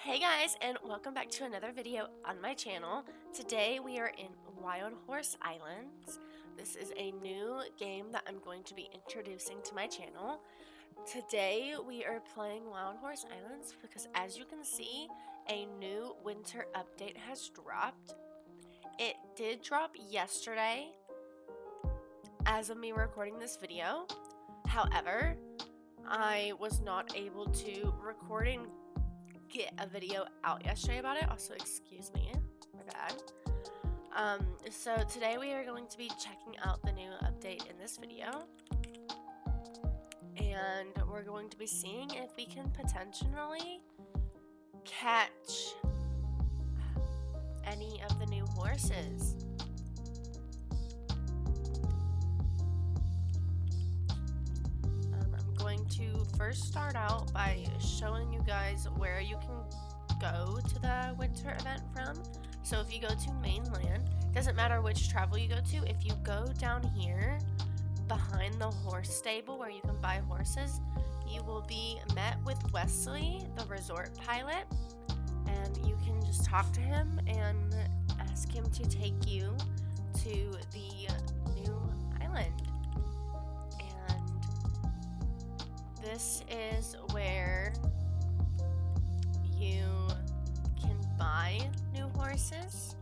Hey guys, and welcome back to another video on my channel. Today we are in Wild Horse Islands. This is a new game that I'm going to be introducing to my channel. Today we are playing Wild Horse Islands because, as you can see, a new winter update has dropped. It did drop yesterday as of me recording this video. However, I was not able to record and get a video out yesterday about it. Also, excuse me, my bad. So today we are going to be checking out the new update in this video, and we're going to be seeing if we can potentially catch any of the new horses. I'm going to first start out by showing you guys where you can go to the winter event from. So if you go to mainland, doesn't matter which travel you go to, if you go down here behind the horse stable where you can buy horses, you will be met with Wesley, the resort pilot, and you can just talk to him and ask him to take you to the new island. And this is where you can buy new horses.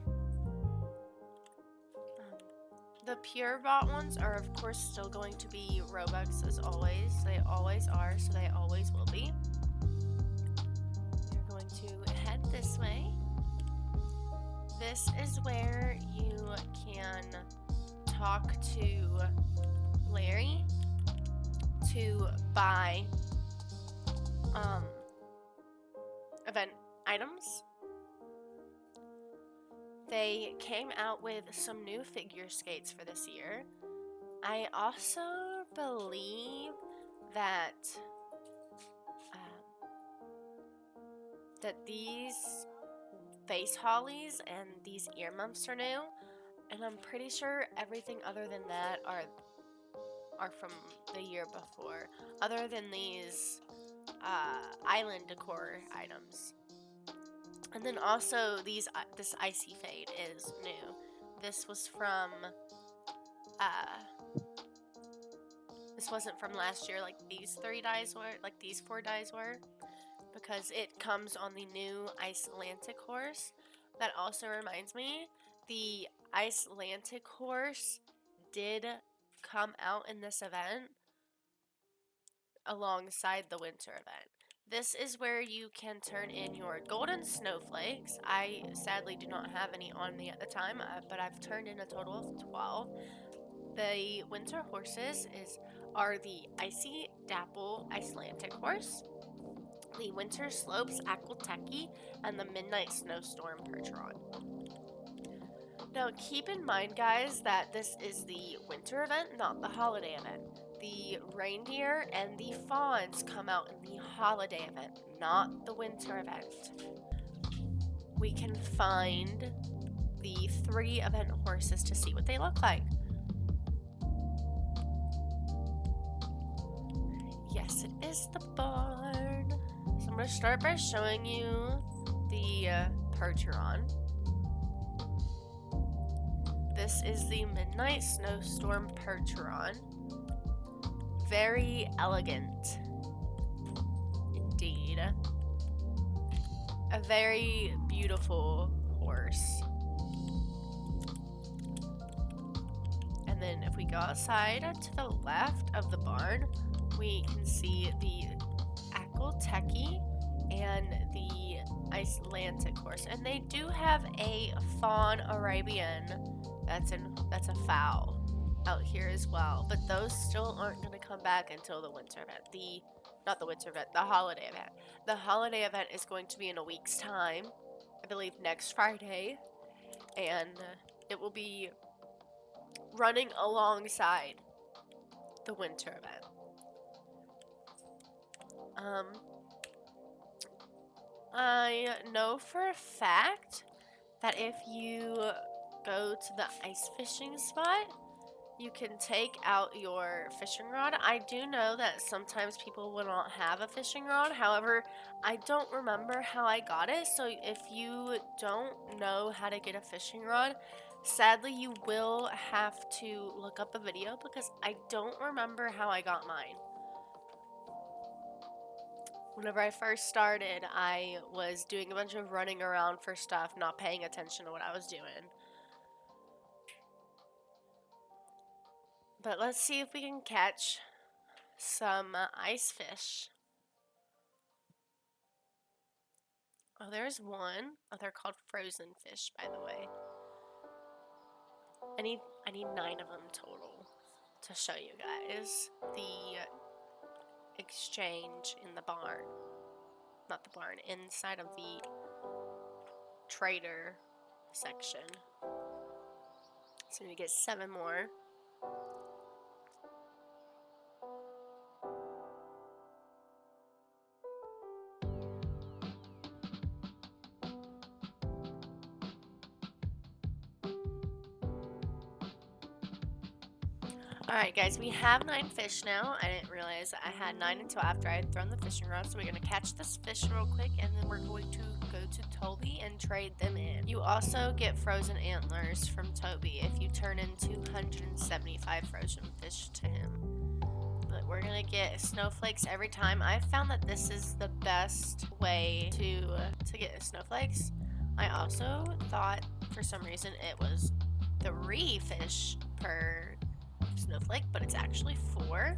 The pure bought ones are of course still going to be Robux as always. They always are, so they always will be. You're going to head this way. This is where you can talk to Larry to buy event items. They came out with some new figure skates for this year. I also believe that these face hollies and these ear muffs are new, and I'm pretty sure everything other than that are from the year before, other than these island decor items. And then also this icy fade is new. This was from this wasn't from last year like these 4 dies were, because it comes on the new Icelandic horse. That also reminds me, the Icelandic horse did come out in this event alongside the winter event. This is where you can turn in your golden snowflakes. I sadly do not have any on me at the time, but I've turned in a total of 12. The winter horses are the Icy Dapple Icelandic horse, the Winter Slopes Aquateki, and the Midnight Snowstorm Percheron. Now keep in mind, guys, that this is the winter event, not the holiday event. The reindeer and the fawns come out in the holiday event, not the winter event. We can find the 3 event horses to see what they look like. Yes, it is the barn. So I'm going to start by showing you the Percheron. This is the Midnight Snowstorm Percheron. Very elegant indeed. A very beautiful horse. And then if we go outside to the left of the barn, we can see the Aquateki and the Icelandic horse. And they do have a fawn Arabian that's a foal out here as well, but those still aren't going to come back until the winter event. The holiday event. The holiday event is going to be in a week's time, I believe next Friday, and it will be running alongside the winter event. I know for a fact that if you go to the ice fishing spot, you can take out your fishing rod. I do know that sometimes people will not have a fishing rod. However, I don't remember how I got it. So if you don't know how to get a fishing rod, sadly you will have to look up a video because I don't remember how I got mine. Whenever I first started, I was doing a bunch of running around for stuff, not paying attention to what I was doing. But let's see if we can catch some ice fish. Oh, there's one. Oh, they're called frozen fish, by the way. I need 9 of them total to show you guys the exchange in the barn. Not the barn, inside of the trader section. So we get 7 more. Alright guys, we have 9 fish now. I didn't realize I had 9 until after I had thrown the fishing rod. So we're going to catch this fish real quick and then we're going to go to Toby and trade them in. You also get frozen antlers from Toby if you turn in 275 frozen fish to him. But we're going to get snowflakes every time. I've found that this is the best way to get snowflakes. I also thought for some reason it was 3 fish per snowflake, but it's actually 4.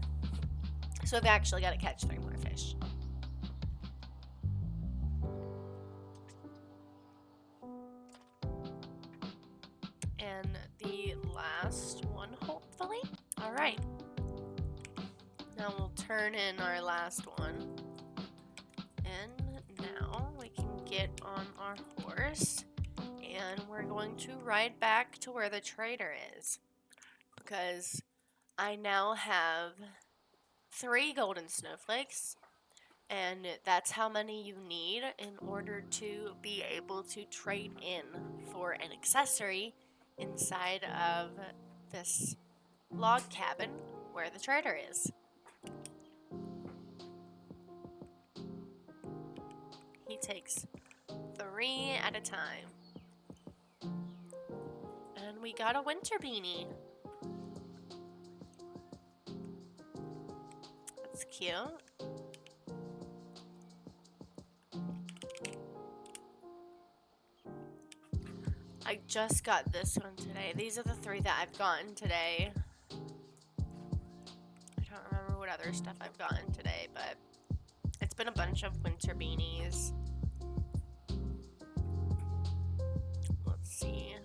So I've actually got to catch 3 more fish. And the last one, hopefully. All right. Now we'll turn in our last one. And now we can get on our horse. And we're going to ride back to where the trader is. Because I now have 3 golden snowflakes, and that's how many you need in order to be able to trade in for an accessory inside of this log cabin where the trader is. He takes 3 at a time. And we got a winter beanie. That's cute. I just got this one today. These are the 3 that I've gotten today. I don't remember what other stuff I've gotten today, but it's been a bunch of winter beanies. Let's see.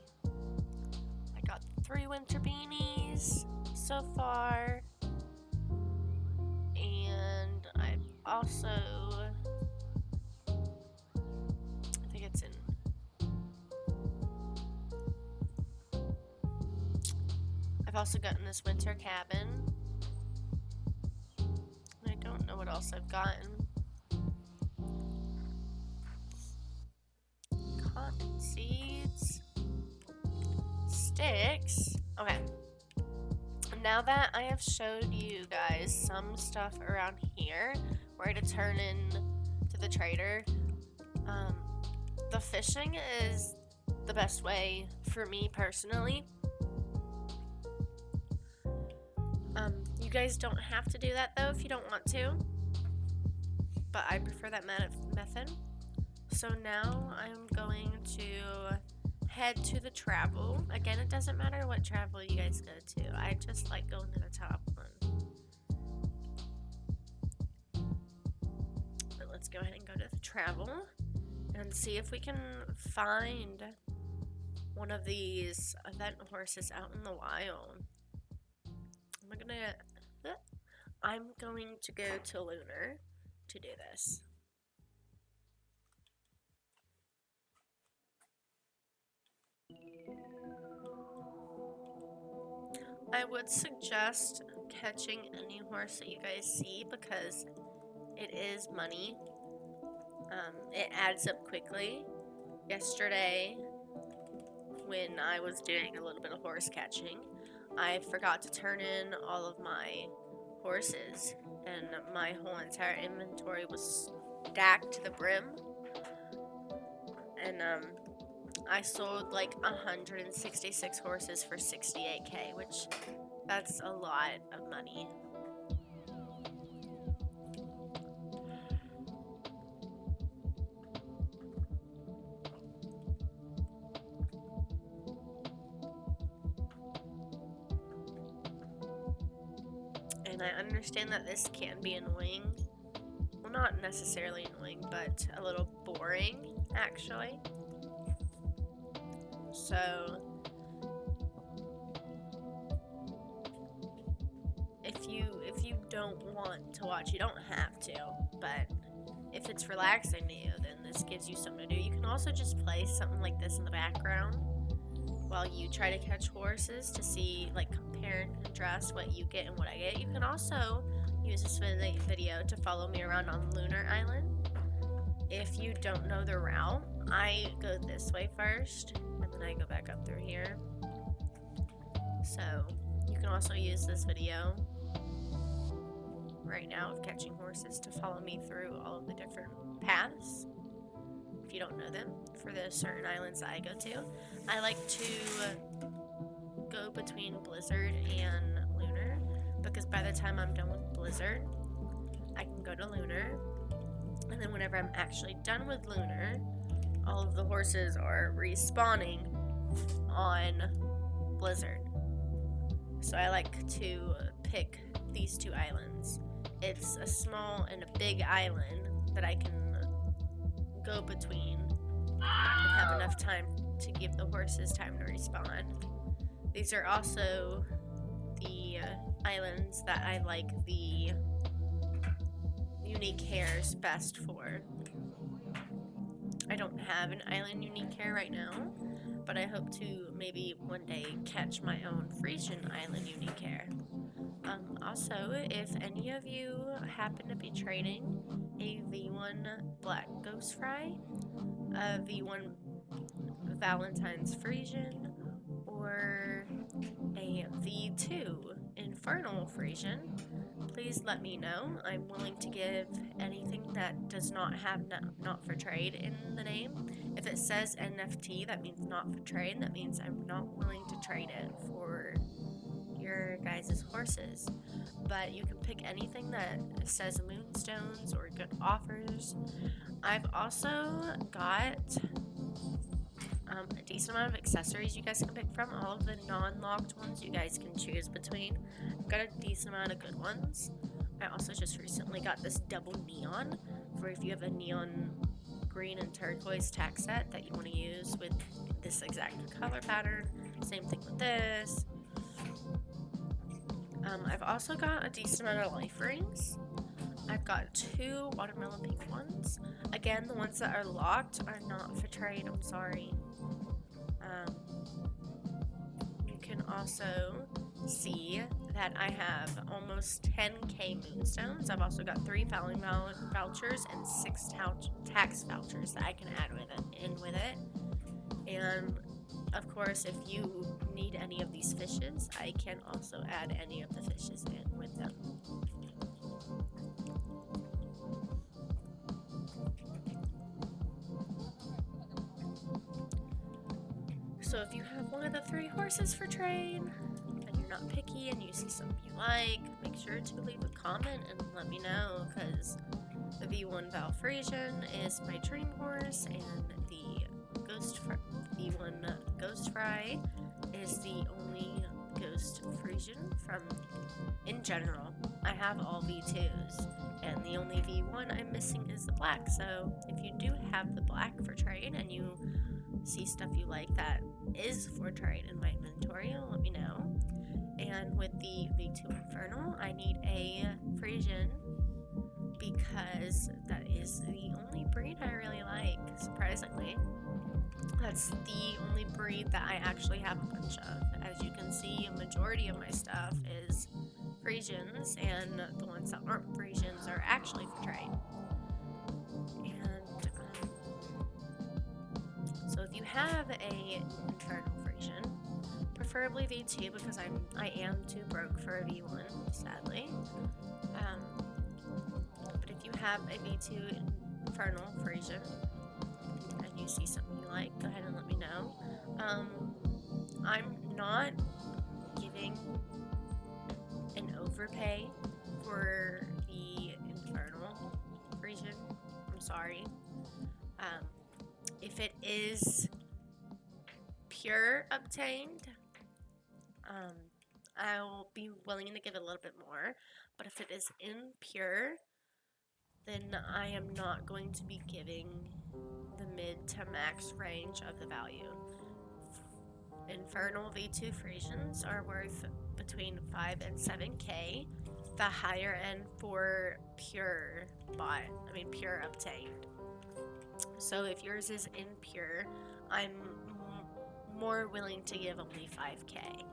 I got 3 winter beanies so far. And I've also, I think it's in, I've also gotten this winter cabin. I don't know what else I've gotten. Cotton seeds, sticks. Okay. Now that I have showed you guys some stuff around here where to turn in to the trader, the fishing is the best way for me personally. You guys don't have to do that though if you don't want to, but I prefer that method. So now I'm going to head to the travel. Again, it doesn't matter what travel you guys go to. I just like going to the top one. But let's go ahead and go to the travel and see if we can find one of these event horses out in the wild. I'm going to go to Lunar to do this. I would suggest catching any horse that you guys see because it is money. It adds up quickly. Yesterday, when I was doing a little bit of horse catching, I forgot to turn in all of my horses, and my whole entire inventory was stacked to the brim. And I sold like 166 horses for 68k, which that's a lot of money. And I understand that this can be annoying. Well, not necessarily annoying, but a little boring, actually. So, if you don't want to watch, you don't have to, but if it's relaxing to you, then this gives you something to do. You can also just play something like this in the background while you try to catch horses to see, like, compare and contrast what you get and what I get. You can also use this video to follow me around on Lunar Island. If you don't know the route, I go this way first, and then I go back up through here. So you can also use this video right now of catching horses to follow me through all of the different paths, if you don't know them, for the certain islands that I go to. I like to go between Blizzard and Lunar, because by the time I'm done with Blizzard, I can go to Lunar, and then whenever I'm actually done with Lunar, all of the horses are respawning on Blizzard. So I like to pick these two islands. It's a small and a big island that I can go between and have enough time to give the horses time to respawn. These are also the islands that I like the unique hairs best for. I don't have an island unique hair right now, but I hope to maybe one day catch my own Frisian island unique hair. Also, if any of you happen to be trading a V1 Black Ghost Fry, a V1 Valentine's Frisian, or a V2 Infernal Frisian, please let me know. I'm willing to give anything that does not have not for trade in the name. If it says NFT, that means not for trade. That means I'm not willing to trade it for your guys' horses. But you can pick anything that says moonstones or good offers. I've also got a decent amount of accessories you guys can pick from. All of the non-locked ones you guys can choose between. I've got a decent amount of good ones. I also just recently got this double neon for if you have a neon green and turquoise tack set that you want to use with this exact color pattern. Same thing with this. I've also got a decent amount of life rings. I've got 2 watermelon pink ones. Again, the ones that are locked are not for trade, I'm sorry. You can also see that I have almost 10k moonstones. I've also got 3 filing vouchers and 6 tax vouchers that I can add with it. And of course, if you need any of these fishes, I can also add any of the fishes in with them. So if you have one of the 3 horses for trade, and you're not picky and you see something you like, make sure to leave a comment and let me know, because the V1 Val Frisian is my dream horse, and the V1 Ghost Fry is the only Ghost Frisian from, in general. I have all V2s, and the only V1 I'm missing is the black. So if you do have the black for trade and you see stuff you like that is for trade in my inventory, let me know. And with the V2 Infernal, I need a Frisian because that is the only breed I really like, surprisingly. That's the only breed that I actually have a bunch of. As you can see, a majority of my stuff is Frisians, and the ones that aren't Frisians are actually for trade. And so if you have a Infernal Frisian, preferably V2 because I am too broke for a V1, sadly. But if you have a V2 Infernal Frisian and you see something you like, go ahead and let me know. I'm not giving an overpay for the Infernal Frisian. I'm sorry. If it is pure obtained, I'll be willing to give it a little bit more. But if it is impure, then I am not going to be giving the mid to max range of the value. Infernal V2 Frisians are worth between 5 and 7k. The higher end for pure obtained. So if yours is impure, I'm more willing to give only 5k.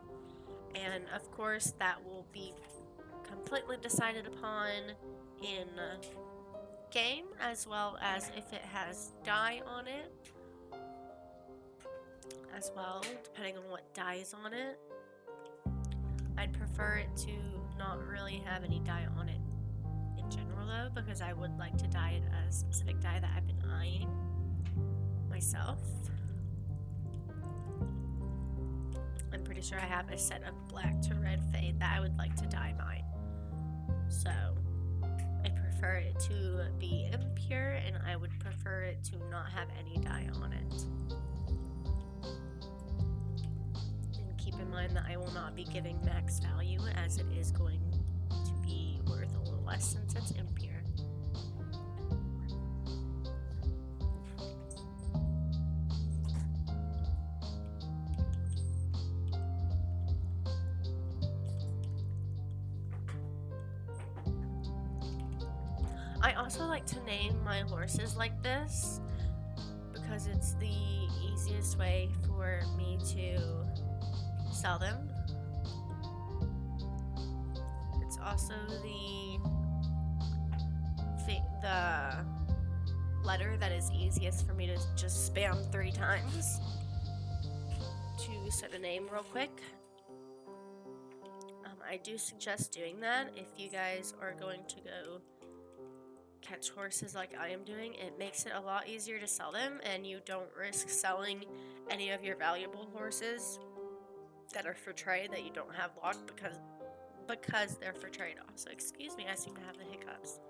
And of course that will be completely decided upon in game, as well as if it has dye on it as well, depending on what dye is on it. I'd prefer it to not really have any dye on it in general though, because I would like to dye it a specific dye that I've been eyeing myself. I'm pretty sure I have a set of black to red fade that I would like to dye mine. So I prefer it to be impure, and I would prefer it to not have any dye on it. And keep in mind that I will not be giving max value, as it is going to be worth a little less since it's impure. I also like to name my horses like this because it's the easiest way for me to sell them. It's also the letter that is easiest for me to just spam 3 times to set a name real quick. I do suggest doing that if you guys are going to go catch horses like I am doing. It makes it a lot easier to sell them, and you don't risk selling any of your valuable horses that are for trade that you don't have locked because they're for trade. Also, excuse me, I seem to have the hiccups.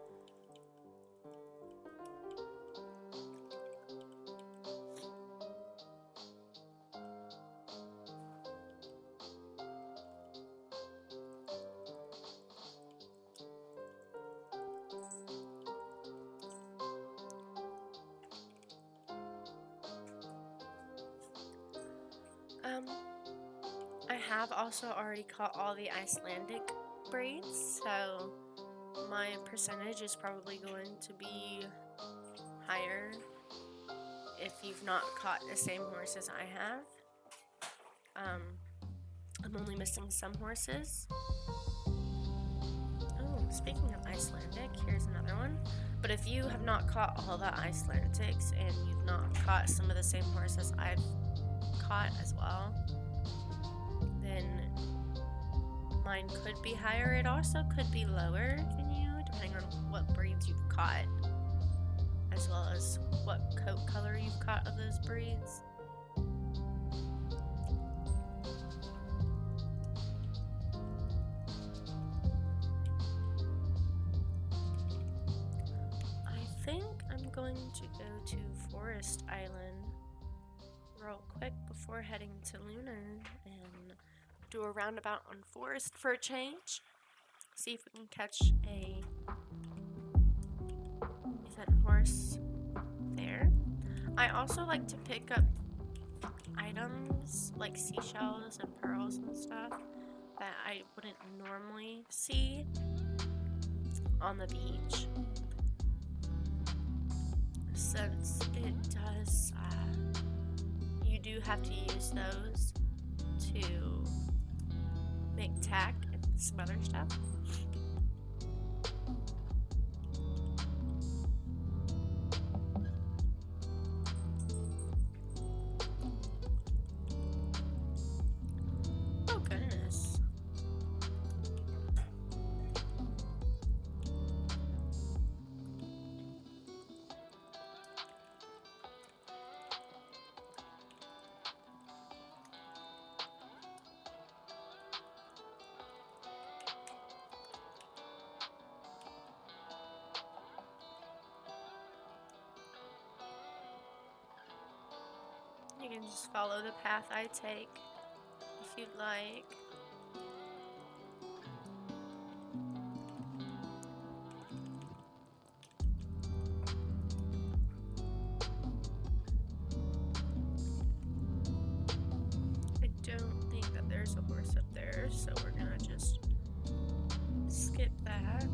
I have also already caught all the Icelandic breeds, so my percentage is probably going to be higher if you've not caught the same horse as I have. I'm only missing some horses. Oh, speaking of Icelandic, here's another one. But if you have not caught all the Icelandics and you've not caught some of the same horses I've caught as well, then mine could be higher. It also could be lower than you, depending on what breeds you've caught, as well as what coat color you've caught of those breeds. I think I'm going to go to Forest Island real quick before heading to Lunar and do a roundabout on Forest for a change. See if we can catch a event horse there. I also like to pick up items like seashells and pearls and stuff that I wouldn't normally see on the beach, since it does you do have to use those to make tack and some other stuff. You can just follow the path I take if you'd like. I don't think that there's a horse up there, so we're gonna just skip that.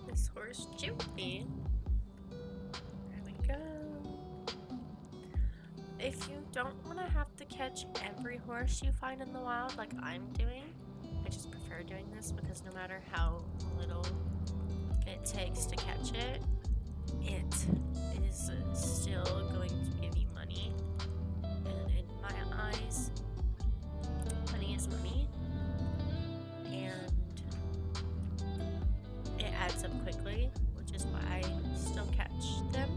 This horse Judy. There we go. If you don't want to have to catch every horse you find in the wild like I'm doing, I just prefer doing this because no matter how little it takes to catch it, it is still going to give you money. And in my eyes, money is money. And it adds up quickly, which is why I still catch them.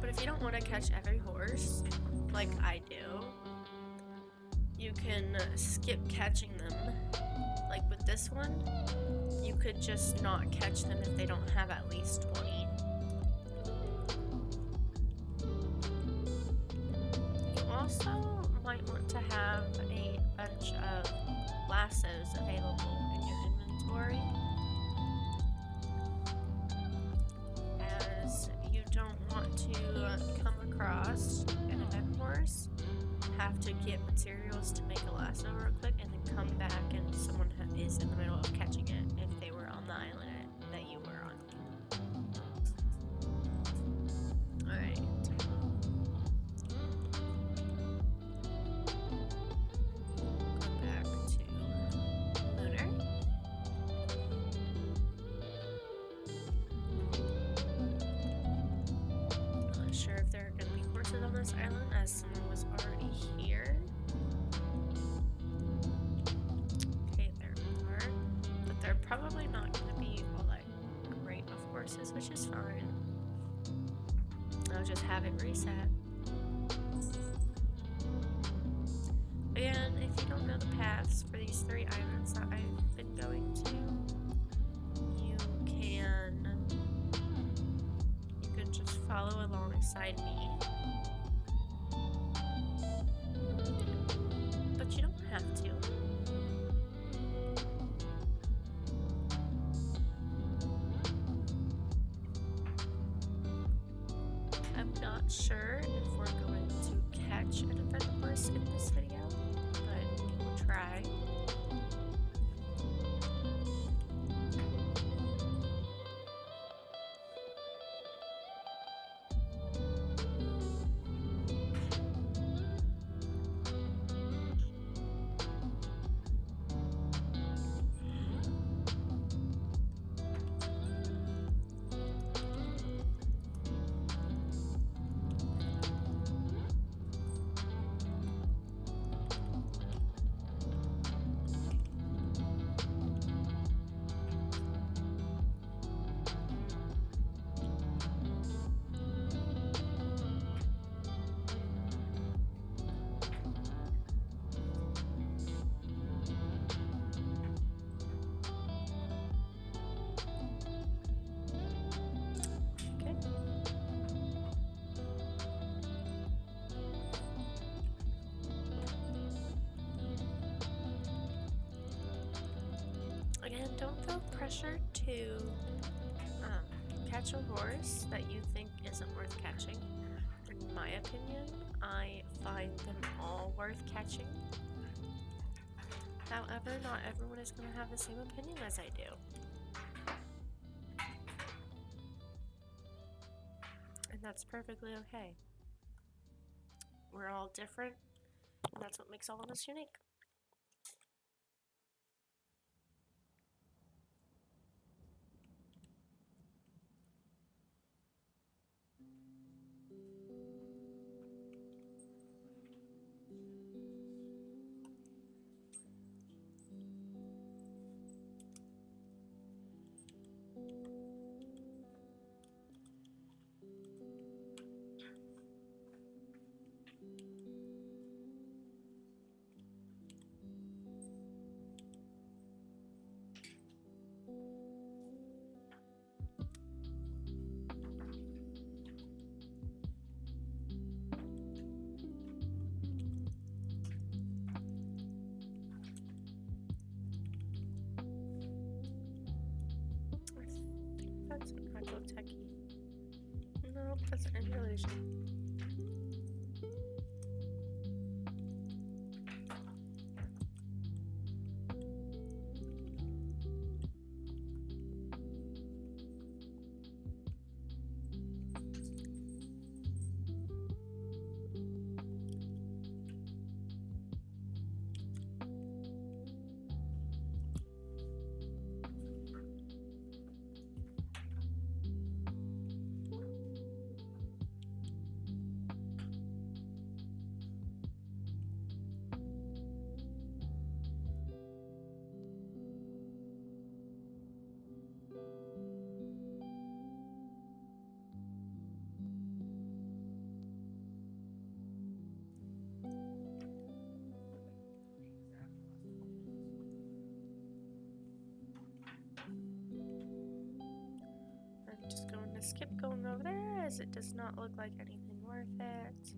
But if you don't want to catch every horse, like I do, you can skip catching them. Like with this one, you could just not catch them if they don't have at least 20. You also might want to have a bunch of lassos available in your inventory, as you don't want to come across an event horse, have to get materials to make a lasso real quick, and then come back and someone is in the middle of catching it if they were on the island that you were on. Alright. Go back to Lunar. Not sure if there are going to be horses on this island, as someone was already here. Okay, there are. But they're probably not going to be all that great of horses, which is fine. I'll just have it reset. And if you don't know the paths for these 3 islands that I've been going to, you can just follow alongside me. But you don't have to. I'm not sure if we're going to catch an event horse in this video, but we'll try. Again, don't feel pressured to catch a horse that you think isn't worth catching. In my opinion, I find them all worth catching. However, not everyone is going to have the same opinion as I do. And that's perfectly okay. We're all different, and that's what makes all of us unique. techie. Nope, that's an illusion. I'm just going to skip going over there as it does not look like anything worth it.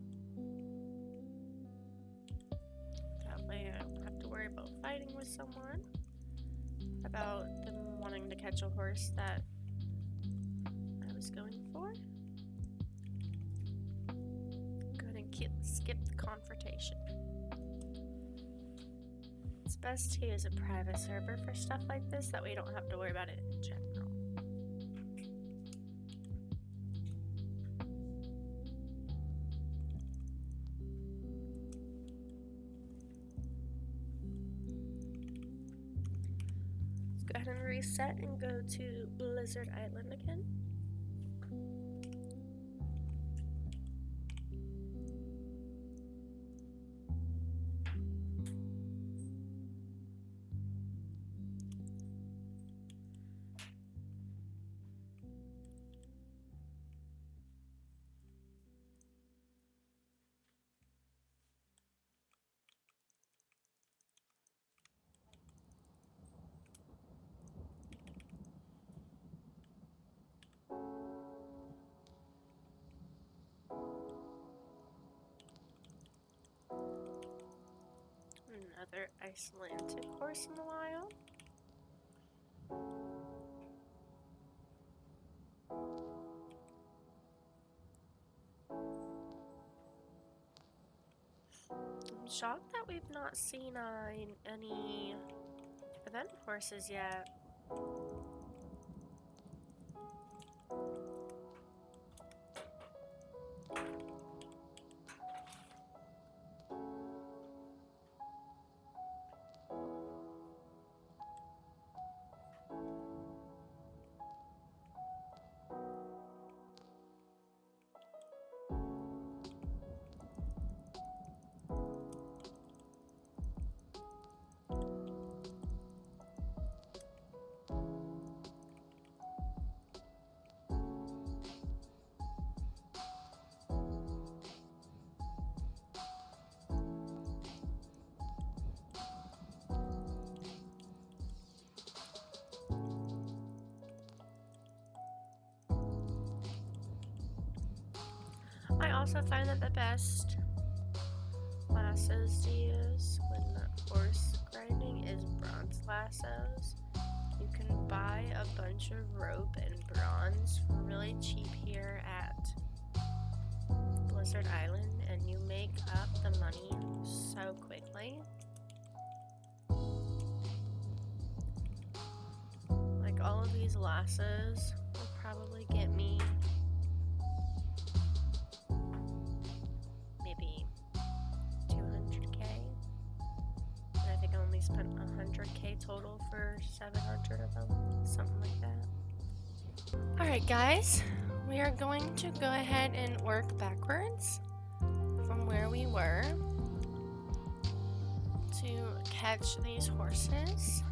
That way I don't have to worry about fighting with someone about them wanting to catch a horse that I was going for. Go ahead and skip the confrontation. It's best to use a private server for stuff like this, that way you don't have to worry about it in general. Let's go ahead and reset and go to Blizzard Island again. Another Icelandic horse in the wild. I'm shocked that we've not seen any event horses yet. I also find that the best lassos to use when horse grinding is bronze lassos. You can buy a bunch of rope and bronze for really cheap here at Blizzard Island, and you make up the money so quickly. Like all of these lassos will probably get me maybe 200k, and I think I only spent 100k total for 700 of them, something like that. Alright guys, we are going to go ahead and work backwards from where we were to catch these horses.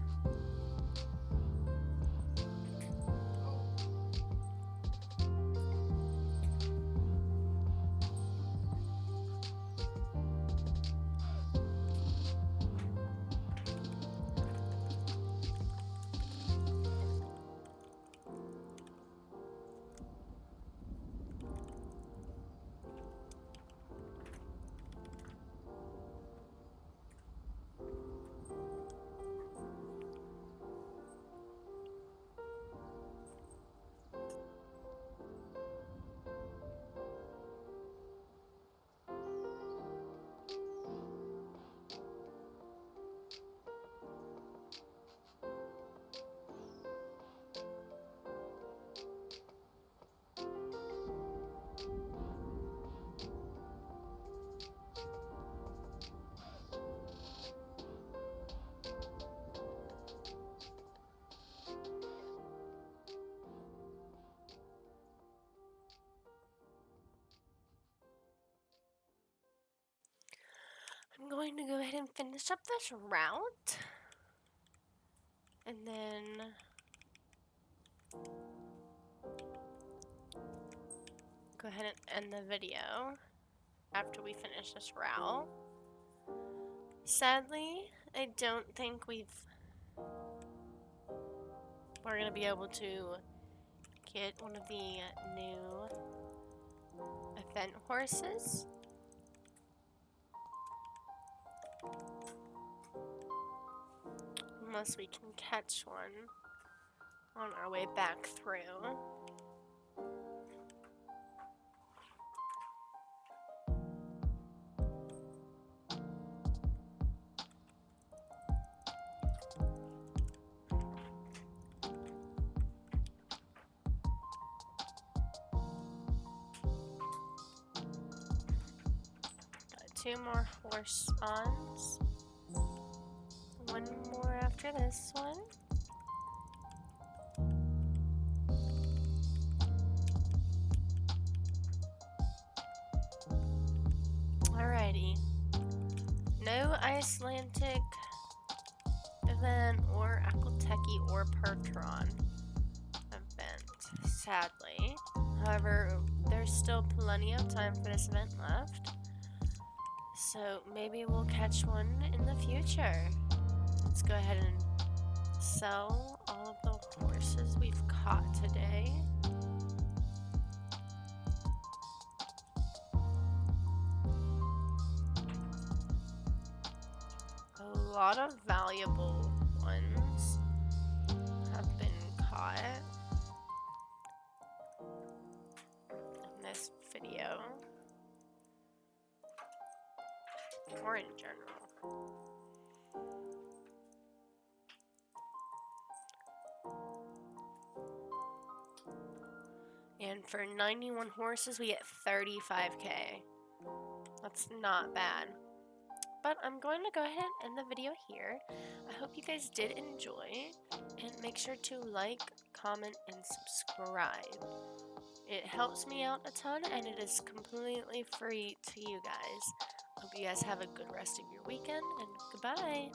going to go ahead and finish up this route. And then go ahead and end the video after we finish this route. Sadly, I don't think we're going to be able to get one of the new event horses. Unless we can catch one on our way back through. Got 2 more horse spawns. 1 more after this one. Alrighty. No Icelandic event or Aquateki or Pertron event, sadly. However, there's still plenty of time for this event left. So maybe we'll catch one in the future. Let's go ahead and sell all of the horses we've caught today. A lot of valuable ones have been caught in this video, or in general. And for 91 horses, we get 35k. That's not bad. But I'm going to go ahead and end the video here. I hope you guys did enjoy. And make sure to like, comment, and subscribe. It helps me out a ton, and it is completely free to you guys. Hope you guys have a good rest of your weekend, and goodbye.